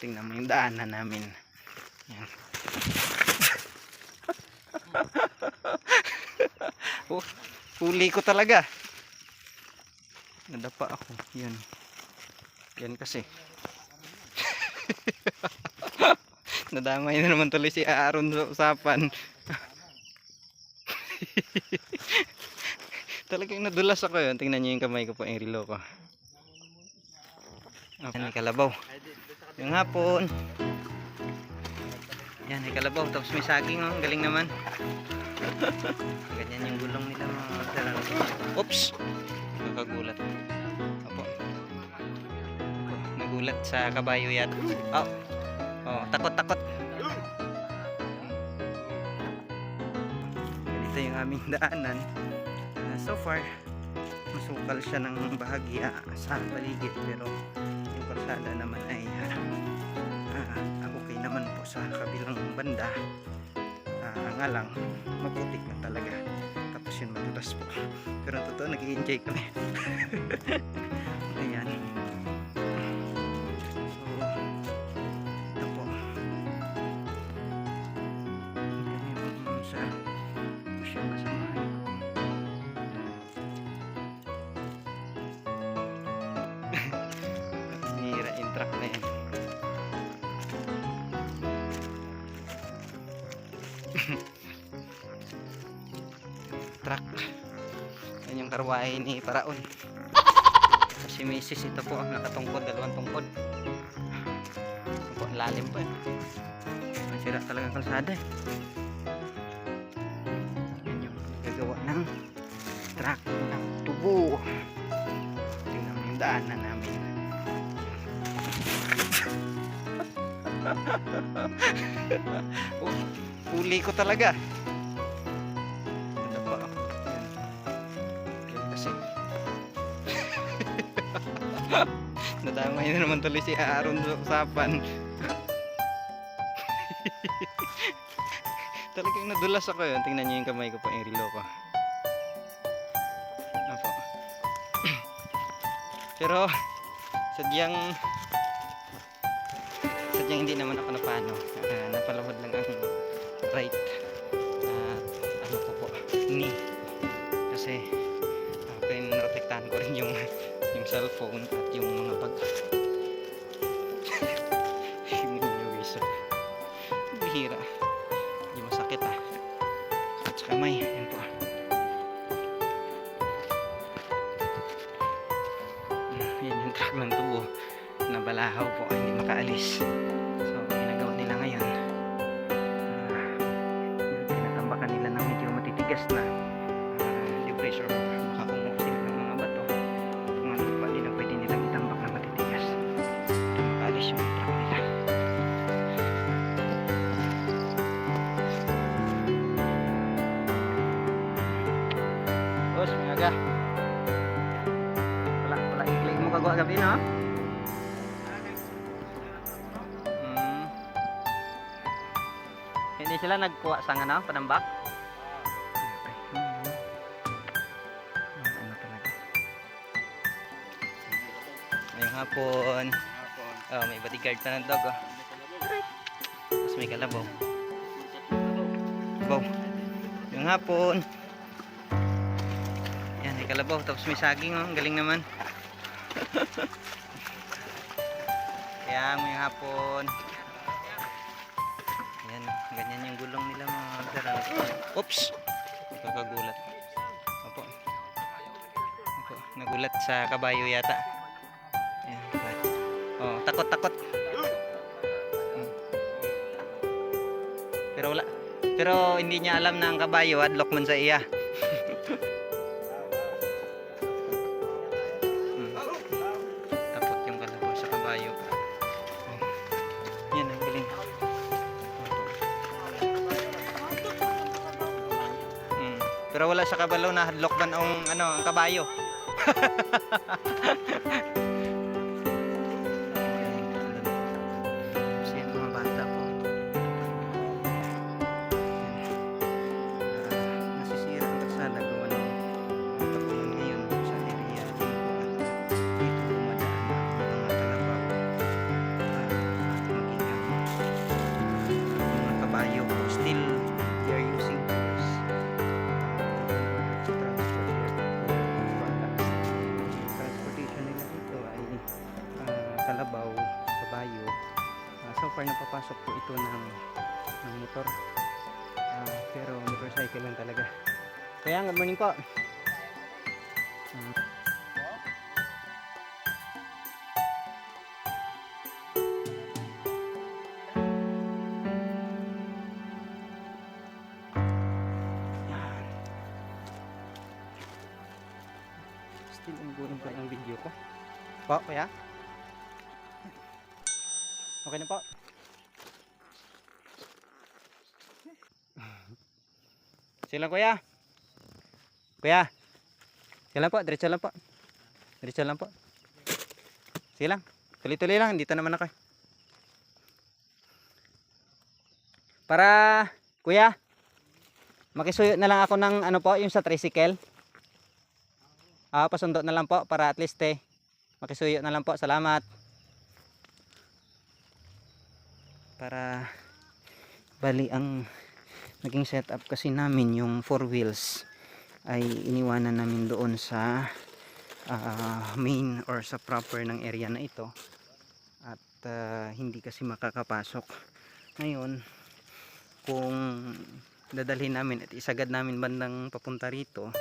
Tingnan mo yung daanan namin. Yan. Oh, huli ko talaga. Nadapa ako. Yan. Yan kasi. Nadamay na naman tuloy si Aaron sa usapan. Talagang nadulas ako yun. Tingnan nyo yung kamay ko po, yung relo ko. Yan, may kalabaw. Yung hapon. Yan, may kalabaw. Tapos may saging, oh. Galing naman. Ganyan yung gulong nila, mga talaga. Oops! Nakagulat. Opo. Nagulat sa kabayo yat. Oh! Oh, takot. Ito yung aming daanan. So far, masukal siya ng bahagya sa paligid, pero yung kalsada naman ay okay naman po sa kabilang banda. Nga lang, mabuti na talaga. Tapos yun, madulas po. Pero totoo, nag-i-enjoy kami. Ayan. Nira yung truck na yan. Truck. Yan yung karwahe ni Paraon. Si Mrs. ito po ang nakatungkod, dalawang tungkod. Ito po, lalim po. Masira talagang kalsada. Yan yung gagawa ng truck ng tubo. Tingnan mo yung daanan namin. Oh, huli ko talaga. Nadapa ako. Yan kasi. Nadamay na naman tuloy si Aaron sa usapan. Talagang nadulas ako yun. Tingnan nyo yung kamay ko pa, yung relo ko. Opo. Pero sadyang hindi naman ako napano. Napalawad lang ang right ano po knee, kasi pinoprotektahan ko rin yung cellphone at yung mga bag. Hindi nyo guys, bihira, hindi masakit sakit sa kamay. Yan po. Yan yung truck ng tubo na balahaw po, hindi makaalis. So ginagawa nila ngayon, tinatambakan nila na medyo matitigas na yung pressure, makakungo sila ng mga bato. Kung ano pa din ang pwede nilang itambak na matitigas, makaalis yung truck nila. Boss, may aga. Wala iklik mo kagawa gabi na. Hindi sila nagkuha sa ano, panambak? Ano talaga? Ngayong hapon. Oh, may bodyguard pa ng dog. Oh. Tapos may kalabaw. Kalabaw. Ngayong hapon. Yan, may kalabaw. Tapos may saging. Oh. Galing naman. Kaya ngayong hapon. Yan, ganyan yung gulong nila, mga talaga. Oops! Nakakagulat. Opo. Nagulat sa kabayo yata. Ayan, oh, takot. Pero wala. Pero hindi niya alam na ang kabayo adlock man sa iya. Takot yung kalabaw sa kabayo. Yan, ang galing. Pero wala sa kabalaw na hadlock man ang kabayo. Kasi mga bata po. Nasisira ang kalsada gawa ng tapunan ngayon sa area dito dumadaan ang mga talabaw. kalabaw, kabayo. So far napapasok po ito ng motor. Pero motorcycle lang talaga. Kaya good morning po. Yan. Still ongoing pa ang video ko. Po, kuya? Okay na po. Sila kuya. Kuya. Sila po, diretso lang po. Diretso lang po. Sige lang. Tuloy-tuloy lang, dito naman ako. Para kuya, makisuyo na lang ako ng ano po, yung sa tricycle. Pasundo na lang po para at least makisuyo na lang po. Salamat. Para bali ang naging setup kasi namin yung 4 wheels ay iniwanan namin doon sa main or sa proper ng area na ito at hindi kasi makakapasok. Ngayon kung dadalhin namin at isagad namin bandang papunta rito,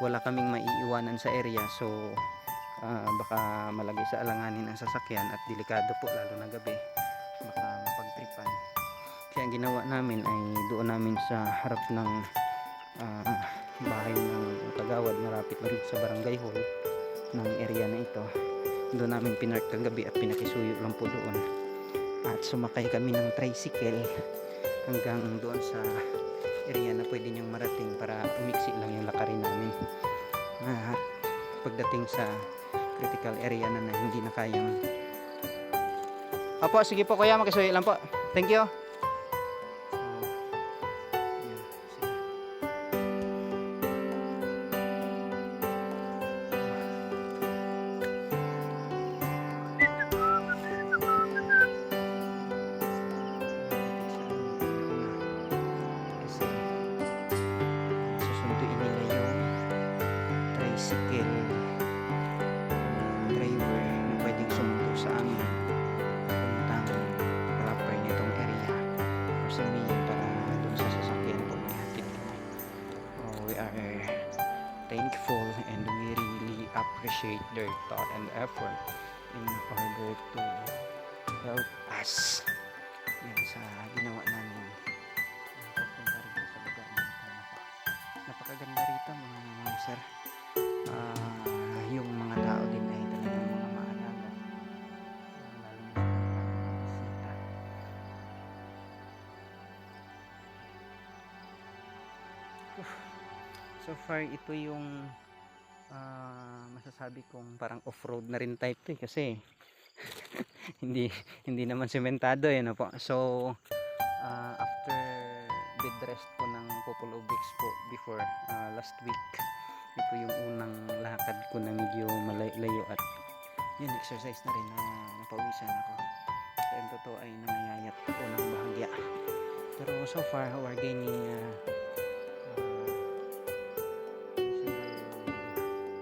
wala kaming maiiwanan sa area, so baka malagay sa alanganin ang sasakyan at delikado po lalo na gabi, baka mapagtripan. Kaya ang ginawa namin ay doon namin sa harap ng bahay ng kagawad, marapit na rin sa barangay hall ng area na ito. Doon namin pinark kagabi at pinakisuyo lang po doon. At sumakay kami ng tricycle hanggang doon sa area na pwede niyang marating para umiksi lang yung lakarin namin. Pagdating sa critical area na hindi na kayang... Opo, sige po kuya, makisuyo lang po. Thank you. Driver na pwedeng sumundo sa amin papuntang proper nitong area or sa main para doon sa sasakyan po natin. We are thankful and we really appreciate their thought and effort in order to help us yan sa ginawa namin papunta rito sa lugar na ito. Napakaganda rito mga sir. Yung mga tao din ay talagang mga maalaga, lalo na sa bisita. So far ito yung masasabi kong parang off-road na rin type to kasi hindi naman sementado no po. So after bed rest po ng couple of weeks po before last week, ito yung unang lakad ko na medyo malayo at yun, exercise na rin na napawisan ako. So yung totoo ay nangayayat po ng bahagya, pero so far we're gaining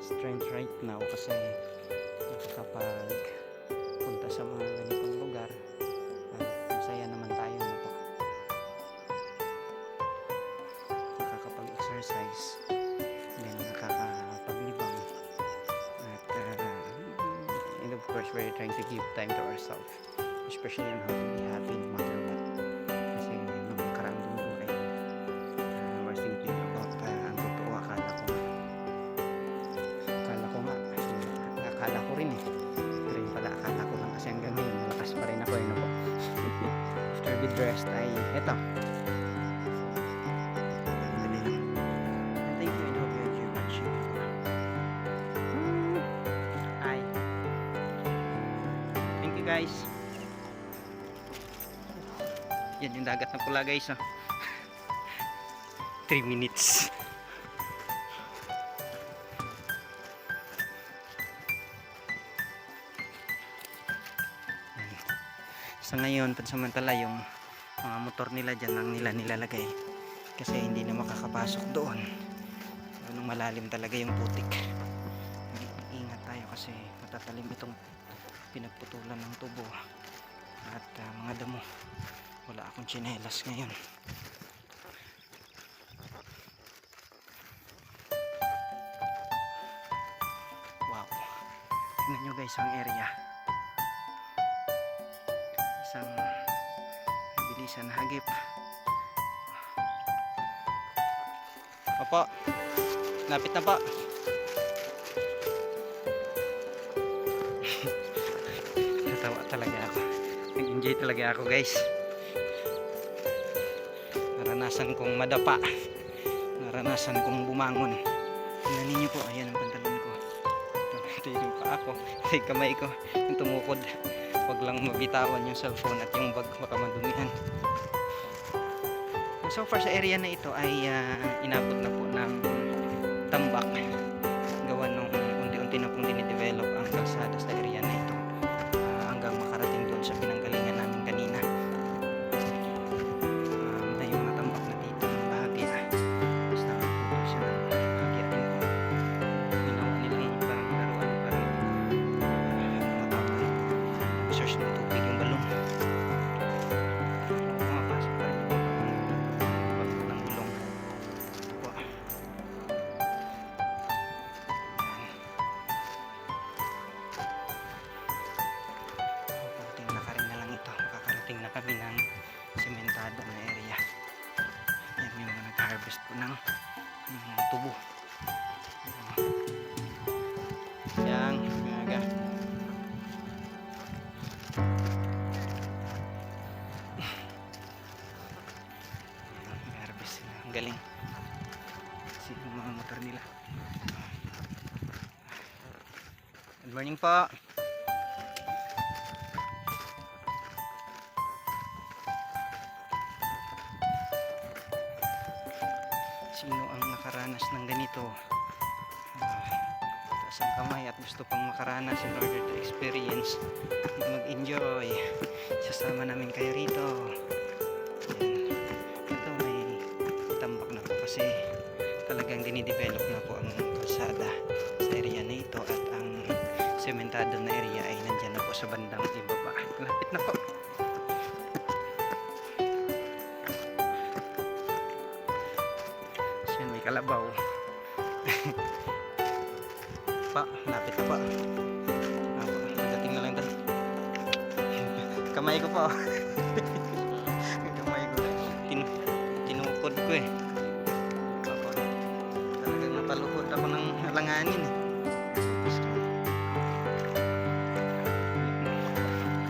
strength right now kasi nakakapag punta sa mga ganitong lugar at masaya naman tayo na po, nakakapag exercise, then nakakapaglibang at and of course we're trying to give time to ourselves, especially on how to be happy no matter what. Kasi nung nakaraang linggo ay we're thinking about ang totoo, akala ko rin pero yun pala akala ko lang kasi hanggang ngayon malakas pa rin ako no po. After bed rest ay eto. Thank you and hope you enjoy watching. Hi. Thank you guys. Yan yung dagat ng pula guys 3 minutes. Sa ngayon pansamantala yung mga motor nila dyan lang nila nilalagay kasi hindi na makakapasok doon. So, nung malalim talaga yung putik, ingat tayo kasi matatalim itong pinagputulan ng tubo at mga damo. Wala akong tsinelas ngayon. Wow, tingnan nyo guys ang area. Isang bilisan hagip. Opo, lapit na po. Natawa talaga ako. Nag-enjoy talaga ako guys. Naranasan kong madapa. Naranasan kong bumangon. Tingnan ninyo po, ayan ang pantalon ko. Ito yung paa ko. Ito yung kamay ko. Yung tumukod. Huwag lang mabitawan yung cellphone at yung bag, baka madumihan. So far sa area na ito ay inabot na po ng tambak. Gawa nung unti-unti na pong dinidevelop ang kalsada sa area na ito hanggang makarating doon sa pinanggalingan namin kanina. May mga tambak na dito ng bahagya. Basta nagputo siya ng bahagya din po. Ginawa nilang parang laruan, parang matapang source ng tubig yung balong. Pumapasok pa rin yung ng gulong. Po. Kunting lakarin na lang ito. Makakarating na kami ng sementado na area. Yan yung mga nag-harvest po ng tubo. Yan, aga. Nag-harvest sila. Ang galing. Sino yung mga motor nila. Good morning po. Sino ang nakaranas ng ganito? Taas ang kamay at gusto pang makaranas in order to experience, mag-enjoy. Sasama namin kayo rito. Yan. Ito may tambak na po kasi talagang dinidevelop na po ang kalsada sa area na ito at ang sementado na area ay nandyan na po sa bandang ibaba. Lapit na po. Yan, may kalabaw. Pa, lapit na pa. Pagdating na lang doon. Kamay ko pa. Kamay ko. Tinukod ko eh. Papa, talagang napaluhod ako ng halanganin eh.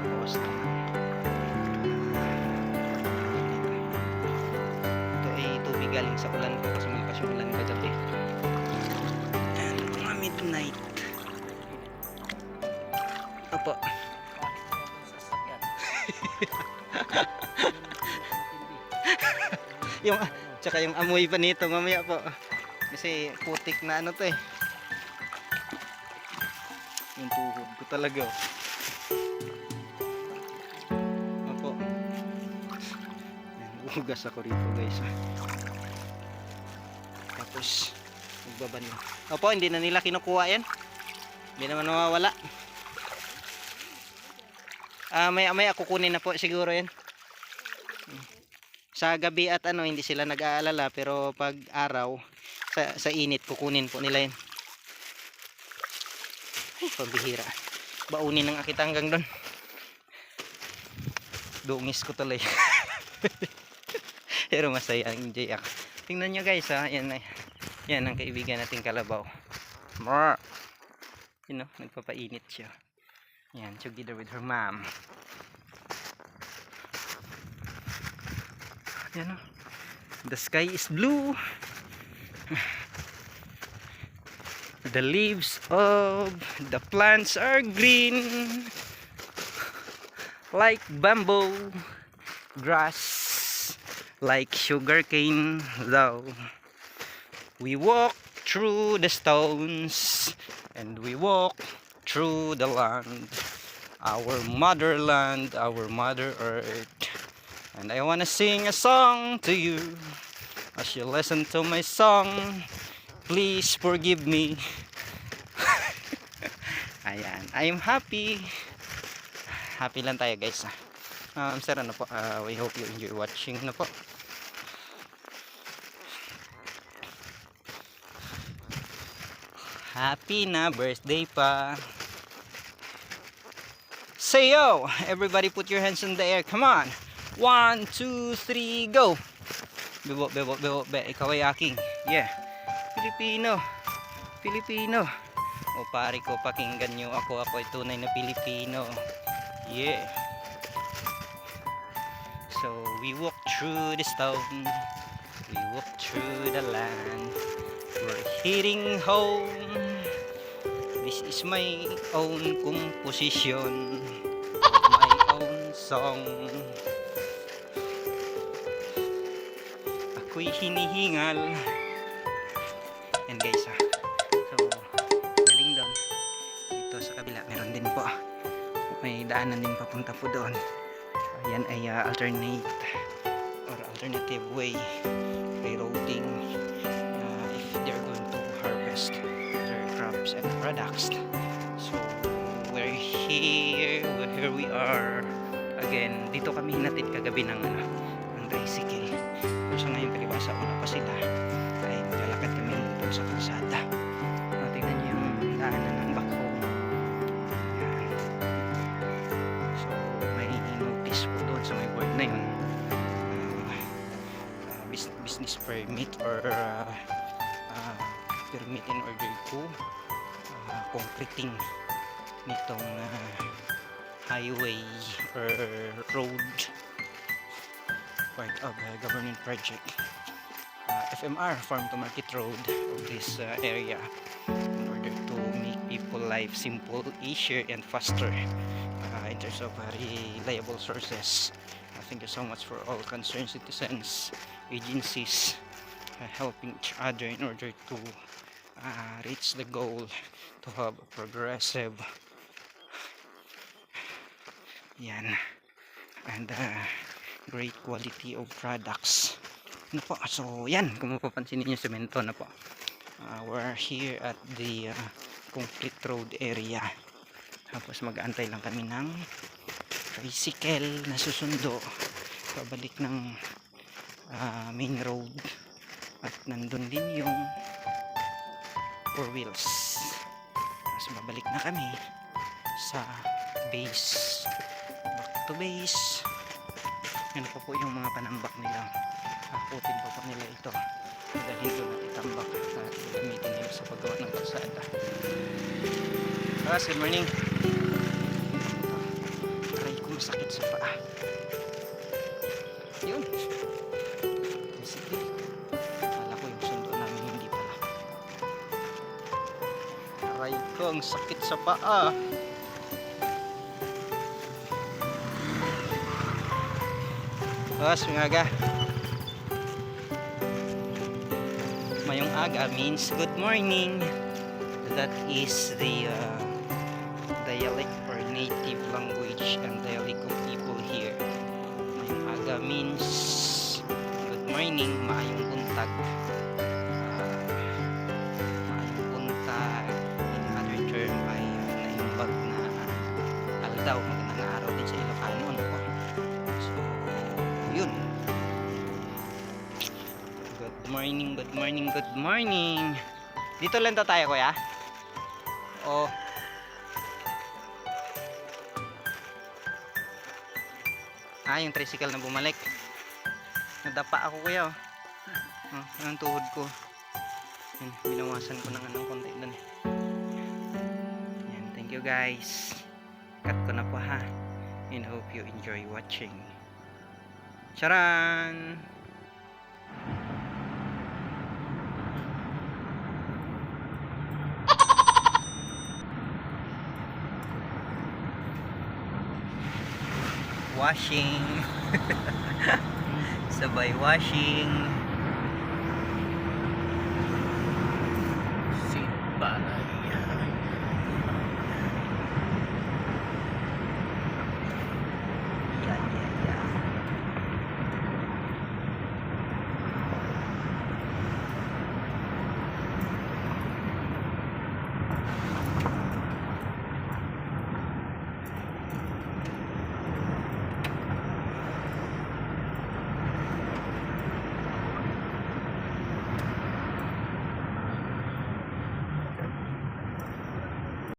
Bawas naman. Ito ay tubig galing sa ulan ko kasi malakas yung ulan kagabi. Ayan, mga midnight. Opo. Yung tsaka yung amoy pa nito mamaya po. Kasi putik na ano to eh. Yung tuhod ko talaga. Opo. Ugas ako rito guys. Tapos magbaban. Opo, hindi na nila kinukuha yan. Hindi naman mawawala. May ako kunin na po siguro yan. Sa gabi at ano hindi sila nag-aalala pero pag araw sa init kukunin po nila yan. Ay, pambihira. Baunin ng akit hanggang doon. Dungis ko tuloy. Pero masaya ang enjoy ako. Tingnan nyo guys ha. Yan ang kaibigan nating kalabaw. More. You know, nagpapainit siya. Yan, together with her mom. Yan o. The sky is blue. The leaves of the plants are green. Like bamboo grass. Like sugarcane though. We walk through the stones. And we walk through the land. Our motherland, our mother earth. And I wanna sing a song to you. As you listen to my song, please forgive me. Ayan, I'm happy happy lang tayo guys. Sir, ano po, we hope you enjoy watching na po. Happy na birthday pa. Say yo! Everybody put your hands in the air. Come on! 1, 2, 3, go! Bebo, bebo, bebo, be. Ikaw ay aking. Yeah. Pilipino. Pilipino. O pare ko, pakinggan nyo ako. Ako ay tunay na Pilipino. Yeah. So, we walk through the stone. We walk through the land. We're heading home. This is my own composition. My own song. Ako'y hinihingal. Yan guys so galing doon. Dito sa kabila meron din po. May daanan din papunta po doon. Yan ay alternative way rerouting if they're going to harvest their crops and products. So we're here we are again. Dito kami hinatid kagabi ng tricycle. So ngayon palibasa wala pa sila ay maglalakad kami doon sa kalsada. Tingnan niyo yung daanan ng backhoe. So may notice po doon sa may board na yun, business permit or permit in order to completing nitong highway or road, part of government project, FMR, farm to market road of this area, in order to make people life simple, easier and faster in terms of reliable sources. Thank you so much for all concerned citizens, agencies helping each other in order to reach the goal to have a progressive and great quality of products. Ano po? So yan, kung mapapansin niyo semento na po. We're here at the complete road area. Tapos mag-aantay lang kami ng tricycle na susundo pabalik ng main road, at nandun din yung 4 wheels. Tapos babalik na kami sa base, back to base. Yan pa po yung mga panambak nila. Akutin pa po nila ito dahil doon natin tambak na gamitin nila sa paggawa ng kalsada. Good morning. Aray ko, masakit sa paa. Yun. Sige. Kala ko yung sundo namin, hindi pala. Aray ko, ang sakit sa paa. May aga. Mayong aga means good morning. That is the dialect or native language and dialect of people here. Mayong aga means good morning, maayong buntag. Maayong buntag, in other term ay naimbag na aldaw, magandang araw din sa Ilocano, ano po. So yun. Good morning, good morning, good morning. Dito lang tayo, kuya. Oh. Yung tricycle na bumalik. Nadapa ako, kuya. Ang tuhod ko. Yan, binawasan ko ng konti doon. Yan, thank you guys. Cut ko na po ha. And hope you enjoy watching. Charan! Washing. Sabay washing.